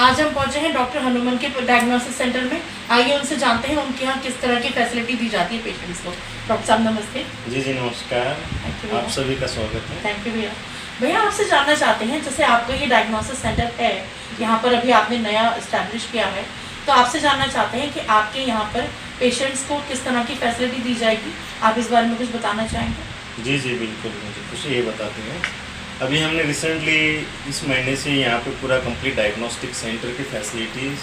आज हम पहुंचे हैं डॉक्टर हनुमान के डायग्नोसिस सेंटर में। आइए उनसे जानते हैं उनके यहाँ किस तरह की फैसिलिटी दी जाती है पेशेंट्स को। डॉक्टर साहब नमस्ते। जी जी नमस्कार, आप सभी का स्वागत है। थैंक यू भैया। भैया आपसे जानना चाहते हैं, जैसे आपका ये डायग्नोसिस सेंटर है, यहाँ पर अभी आपने नया इस्टेब्लिश किया है, तो आपसे जानना चाहते हैं कि आपके यहाँ पर पेशेंट्स को किस तरह की फैसिलिटी दी जाएगी, आप इस बारे में कुछ बताना चाहेंगे? जी जी बिल्कुल, मुझे खुशी ये बताते हैं। अभी हमने रिसेंटली इस महीने से यहाँ पे पूरा कंप्लीट डायग्नोस्टिक सेंटर की फैसिलिटीज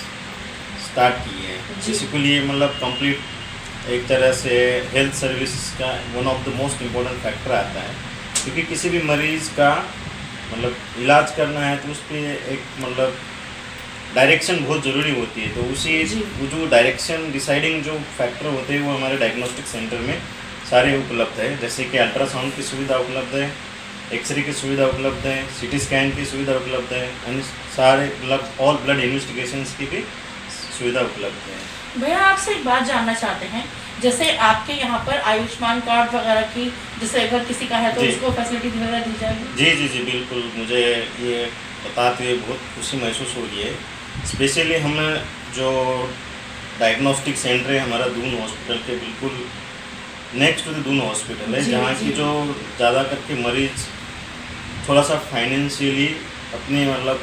स्टार्ट की है, जिसके लिए मतलब कंप्लीट एक तरह से हेल्थ सर्विस का one of the most important factor आता है, क्योंकि किसी भी मरीज़ का मतलब इलाज करना है तो उस पर एक मतलब डायरेक्शन बहुत ज़रूरी होती है। तो उसी वो जो डायरेक्शन डिसाइडिंग जो फैक्टर होते हैं वो हमारे डायग्नोस्टिक सेंटर में सारे उपलब्ध है। जैसे कि अल्ट्रासाउंड की सुविधा उपलब्ध है, एक्सरे की सुविधा उपलब्ध है, सीटी स्कैन की सुविधा उपलब्ध है, एंड सारे ऑल ब्लड इन्वेस्टिगेशंस की भी सुविधा उपलब्ध है। भैया आपसे एक बात जानना चाहते हैं, जैसे आपके यहाँ पर आयुष्मान कार्ड वगैरह की, जैसे अगर किसी का है तो उसको फैसिलिटी वगैरह दी जाएगी? जी जी जी बिल्कुल, मुझे ये बताते हुए बहुत खुशी महसूस हो रही है। स्पेशली हम जो डायग्नोस्टिक सेंटर है हमारा दून हॉस्पिटल के बिल्कुल next to the Doon hospital है, जहाँ की जो ज़्यादा करके मरीज थोड़ा सा फाइनेंशियली अपने मतलब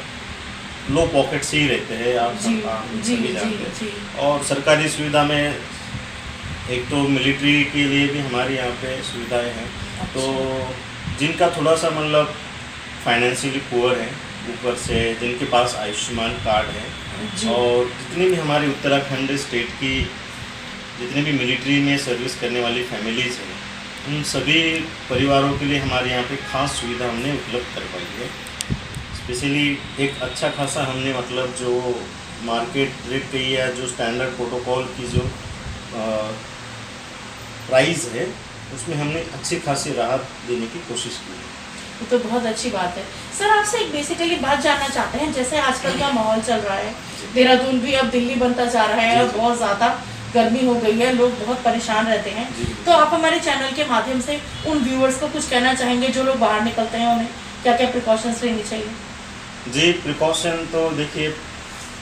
लो पॉकेट से ही रहते हैं, आप सभी जानते हैं। और सरकारी सुविधा में एक तो मिलिट्री के लिए भी हमारे यहाँ पे सुविधाएं हैं। तो जिनका थोड़ा सा मतलब फाइनेंशियली पुअर है, ऊपर से जिनके पास आयुष्मान कार्ड है, और जितनी भी हमारी उत्तराखंड स्टेट की जितने भी मिलिट्री में सर्विस करने वाली फैमिलीज़ हैं, उन सभी परिवारों के लिए हमारे यहाँ पे खास सुविधा हमने उपलब्ध करवाई है। स्पेशली एक अच्छा खासा हमने मतलब जो मार्केट रेट पे या जो स्टैंडर्ड प्रोटोकॉल की जो प्राइस है उसमें हमने अच्छी खासी राहत देने की कोशिश की है। तो बहुत अच्छी बात है। सर आपसे एक बेसिकली बात जानना चाहते हैं, जैसे आजकल का माहौल चल रहा है, देहरादून भी अब दिल्ली बनता जा रहा है और बहुत ज़्यादा गर्मी हो गई है, लोग बहुत परेशान रहते हैं, तो आप हमारे चैनल के माध्यम से उन व्यूअर्स को कुछ कहना चाहेंगे जो लोग बाहर निकलते हैं, उन्हें क्या क्या प्रिकॉशंस लेनी चाहिए? जी, प्रिकॉशन तो देखिए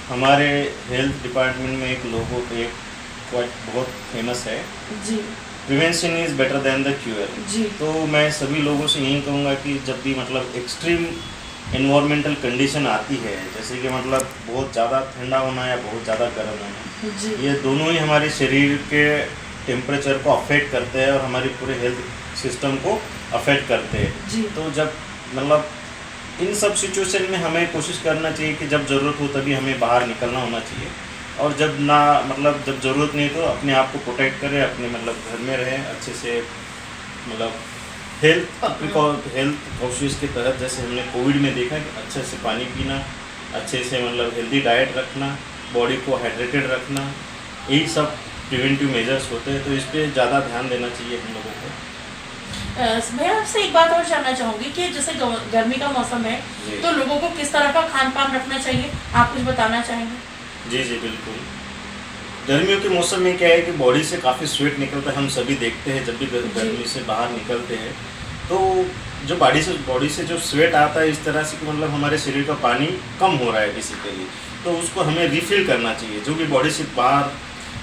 हमारे हेल्थ डिपार्टमेंट में एक लोगों पे बहुत फेमस है जी, prevention is better than the cure. तो मैं सभी लोगों से यही कहूँगा कि जब भी मतलब एक्सट्रीम एनवायरमेंटल कंडीशन आती है, जैसे कि मतलब बहुत ज़्यादा ठंडा होना या बहुत ज़्यादा गर्म होना, ये दोनों ही हमारे शरीर के टेम्परेचर को अफेक्ट करते हैं और हमारी पूरे हेल्थ सिस्टम को अफेक्ट करते हैं। तो जब मतलब इन सब सिचुएशन में हमें कोशिश करना चाहिए कि जब ज़रूरत हो तभी हमें बाहर निकलना होना चाहिए, और जब ना मतलब जब ज़रूरत नहीं तो अपने आप को प्रोटेक्ट करें, अपने मतलब घर में रहें अच्छे से। मतलब हेल्थ प्रोसेस के तहत जैसे हमने कोविड में देखा कि अच्छे से पानी पीना, अच्छे से मतलब हेल्दी डाइट रखना, बॉडी को हाइड्रेटेड रखना, यही सब प्रिवेंटिव मेजर्स होते हैं। तो इस पर ज़्यादा ध्यान देना चाहिए हम लोगों को। मैं आपसे एक बात और जानना चाहूँगी कि जैसे गर्मी का मौसम है तो लोगों को किस तरह का खान पान रखना चाहिए, आप कुछ बताना चाहेंगे? जी जी बिल्कुल, गर्मियों के मौसम में क्या है कि बॉडी से काफ़ी स्वेट निकलता है, हम सभी देखते हैं जब भी गर्मी से बाहर निकलते हैं तो जो बॉडी से जो स्वेट आता है इस तरह से कि मतलब हमारे शरीर का पानी कम हो रहा है बेसिकली, तो उसको हमें रिफिल करना चाहिए। जो भी बॉडी से बाहर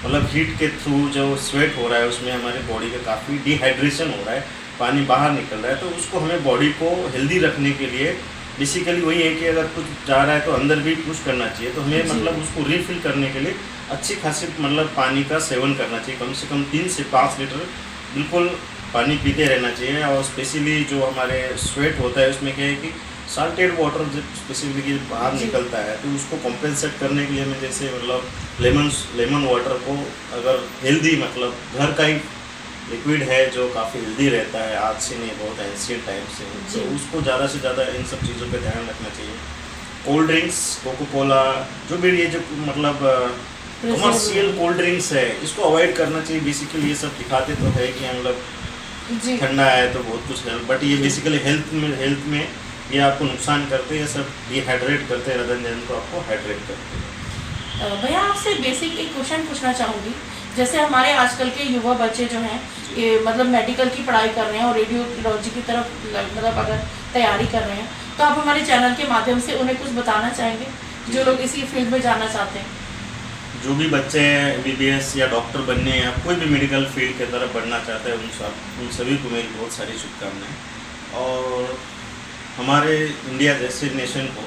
मतलब हीट के थ्रू जो स्वेट हो रहा है उसमें हमारे बॉडी का काफ़ी डिहाइड्रेशन हो रहा है, पानी बाहर निकल रहा है, तो उसको हमें बॉडी को हेल्दी रखने के लिए बेसिकली वही है कि अगर कुछ जा रहा है तो अंदर भी पुश करना चाहिए। तो हमें मतलब उसको रिफिल करने के लिए अच्छी खासी मतलब पानी का सेवन करना चाहिए, कम से कम 3 से 5 लीटर बिल्कुल पानी पीते रहना चाहिए। और स्पेशली जो हमारे स्वेट होता है उसमें क्या है कि साल्टेड वाटर जब स्पेसिफिकली बाहर निकलता है तो उसको कॉम्पेंसेट करने के लिए हमें जैसे मतलब लेमन वाटर को अगर हेल्दी मतलब घर का ही लिक्विड है जो काफ़ी हेल्दी रहता है, आज से नहीं बहुत एंशिएंट टाइम से, तो उसको ज़्यादा से ज़्यादा इन सब चीज़ों पे ध्यान रखना चाहिए। कोल्ड ड्रिंक्स, कोको कोला, जो भी ये जो मतलब कमर्शियल कोल्ड ड्रिंक्स है इसको अवॉइड करना चाहिए। बेसिकली ये सब दिखाते तो है कि मतलब ठंडा है तो बहुत कुछ है, बट ये बेसिकली हेल्थ में ये आपको नुकसान करते हैं, सब डिहाइड्रेट करते हैं रदन जन को आपको हाइड्रेट करते हैं। भैया आपसे बेसिक एक क्वेश्चन पूछना चाहूँगी, जैसे हमारे आजकल के युवा बच्चे जो हैं ये मतलब मेडिकल की पढ़ाई कर रहे हैं और रेडियोलॉजी की तरफ मतलब अगर तैयारी कर रहे हैं, तो आप हमारे चैनल के माध्यम से उन्हें कुछ बताना चाहेंगे जो लोग इसी फील्ड में जाना चाहते हैं? जो भी बच्चे MBBS या डॉक्टर बनने या कोई भी मेडिकल फील्ड की तरफ बढ़ना चाहते हैं उन सभी को मेरी बहुत सारी शुभकामनाएं। और हमारे इंडिया जैसे नेशन को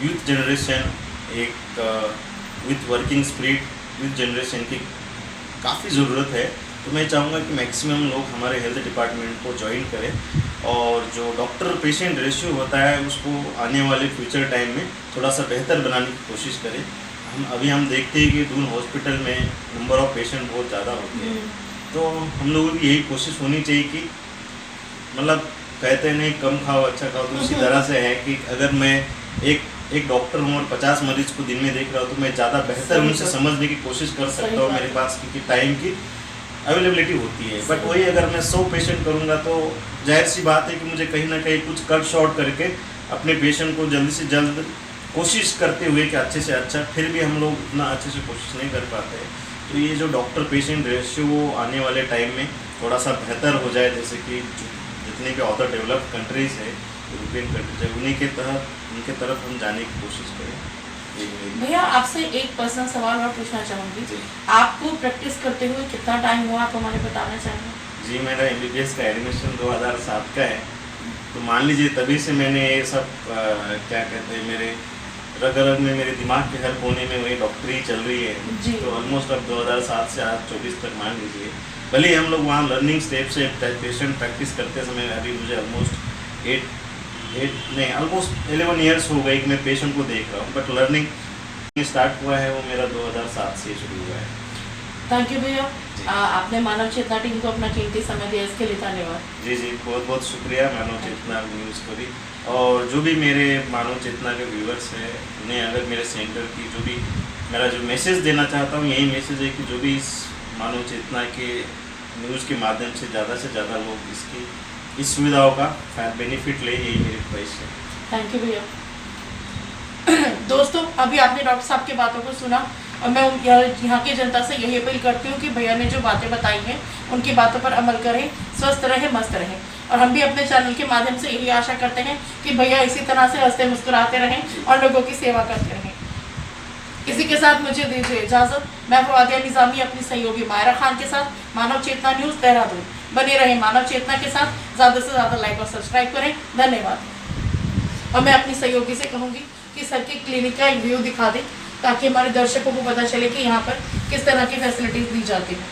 यूथ जनरेशन एक with working spirit youth generation की काफ़ी ज़रूरत है। तो मैं चाहूँगा कि मैक्सिमम लोग हमारे हेल्थ डिपार्टमेंट को ज्वाइन करें और जो डॉक्टर पेशेंट रेशियो होता है उसको आने वाले फ्यूचर टाइम में थोड़ा सा बेहतर बनाने की कोशिश करें। हम देखते हैं कि दूर हॉस्पिटल में नंबर ऑफ़ पेशेंट बहुत ज़्यादा होते हैं, तो हम लोगों की यही कोशिश होनी चाहिए कि मतलब कहते हैं नहीं कम खाओ अच्छा खाओ, तो उसी तरह से है कि अगर मैं एक डॉक्टर हूँ और 50 मरीज को दिन में देख रहा हूँ तो मैं ज़्यादा बेहतर उनसे समझने की कोशिश कर सकता हूँ। मेरे पास क्योंकि टाइम की अवेलेबिलिटी होती है। बट वही अगर मैं 100 पेशेंट करूँगा तो जाहिर सी बात है कि मुझे कहीं ना कहीं कुछ कट शॉर्ट करके अपने पेशेंट को जल्दी से जल्द कोशिश करते हुए कि अच्छे से अच्छा, फिर भी हम लोग उतना अच्छे से कोशिश नहीं कर पाते। तो ये जो डॉक्टर पेशेंट रेशियो वो आने वाले टाइम में थोड़ा सा बेहतर हो जाए, जैसे कि जितने भी अदर डेवलप्ड कंट्रीज़ है, यूरोपियन कंट्रीज है, उनके तरफ हम जाने की कोशिश करें। भैया आपसे एक पर्सनल सवाल और पूछना चाहूँगी, आपको प्रैक्टिस करते हुए कितना टाइम हुआ, आप हमें बताना चाहेंगे? जी, मेरा MBBS का एडमिशन 2007 का है, तो मान लीजिए तभी से मैंने ये सब क्या कहते हैं मेरे रग रग में मेरे दिमाग के हेल्प होने में वही डॉक्टरी चल रही है। तो ऑलमोस्ट अब 2007 से आज 24 तक मान लीजिए, भले ही हम लोग वहाँ लर्निंग स्टेप से पेशेंट प्रैक्टिस करते समय अभी मुझे ऑलमोस्ट 11 ईयर्स हो गए कि मैं पेशेंट को देख रहा हूँ, बट लर्निंग स्टार्ट हुआ है वो मेरा 2007 से शुरू हुआ है। थैंक यू भैया, आपने मानव चेतना टीम को अपना कीमती समय दिया, इसके लिए धन्यवाद। जी बहुत बहुत शुक्रिया मानव चेतना न्यूज़ को भी, और जो भी मेरे मानव चेतना के व्यूअर्स हैं उन्हें अगर मेरे सेंटर की जो भी मेरा जो मैसेज देना चाहता हूँ, यही मैसेज है कि जो भी इस मानव चेतना के न्यूज़ के माध्यम से ज़्यादा लोग इस सुविधाओं का बेनिफिट ले, यही मेरी ख्वाहिश है। थैंक यू भैया। दोस्तों, अभी आपने डॉक्टर साहब की बातों को सुना और मैं यहाँ की जनता से यही अपील करती हूँ कि भैया ने जो बातें बताई हैं उनकी बातों पर अमल करें, स्वस्थ रहें, मस्त रहें। और हम भी अपने चैनल के माध्यम से यही आशा करते हैं कि भैया इसी तरह से हंसते मुस्कुराते रहें और लोगों की सेवा करते रहें। इसी के साथ मुझे दीजिए इजाज़त। मैं फवादिया निज़ामी अपनी सहयोगी मायरा खान के साथ मानव चेतना न्यूज़ देहरादून। बने रहें मानव चेतना के साथ, ज़्यादा से ज़्यादा लाइक और सब्सक्राइब करें। धन्यवाद। और मैं अपनी सहयोगी से कहूँगी कि सर के क्लिनिक का एक व्यू दिखा दें ताकि हमारे दर्शकों को पता चले कि यहाँ पर किस तरह की फैसिलिटीज़ दी जाती हैं।